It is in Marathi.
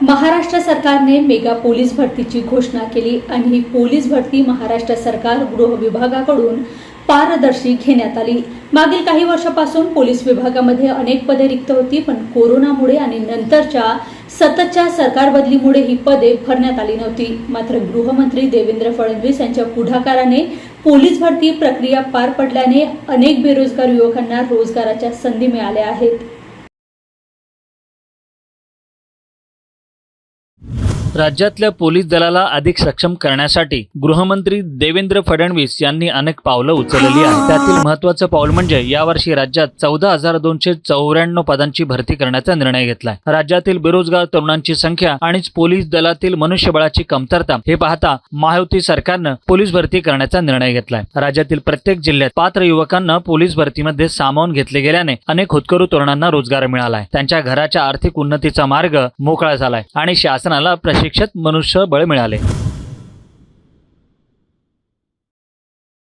महाराष्ट्र सरकारने मेगा पोलीस भरतीची घोषणा केली आणि ही पोलीस भरती महाराष्ट्र सरकार गृह विभागाकडून पारदर्शी घेण्यात आली। मागील काही वर्षापासून पोलीस विभागामध्ये अनेक पदे रिक्त होती, पण कोरोनामुळे आणि नंतरच्या सततच्या सरकार बदलीमुळे ही पदे भरण्यात आली नव्हती। मात्र गृहमंत्री देवेंद्र फडणवीस यांच्या पुढाकाराने पोलीस भरती प्रक्रिया पार पडल्याने अनेक बेरोजगार युवकांना रोजगाराच्या संधी मिळाल्या आहेत। राज्यातल्या पोलीस दलाला अधिक सक्षम करण्यासाठी गृहमंत्री देवेंद्र फडणवीस यांनी अनेक पावलं उचलली आहेत। त्यातील महत्त्वाचं पाऊल म्हणजे यावर्षी राज्यात 14,294 पदांची भरती करण्याचा निर्णय घेतलाय। राज्यातील बेरोजगार तरुणांची संख्या आणि पोलीस दलातील मनुष्यबळाची कमतरता हे पाहता महायुती सरकारनं पोलीस भरती करण्याचा निर्णय घेतलाय। राज्यातील प्रत्येक जिल्ह्यात पात्र युवकांना पोलीस भरतीमध्ये सामावून घेतले गेल्याने अनेक होतकरू तरुणांना रोजगार मिळालाय। त्यांच्या घराच्या आर्थिक उन्नतीचा मार्ग मोकळा झालाय आणि शासनाला प्रशिक्षित मनुष्यबळ मिळाले।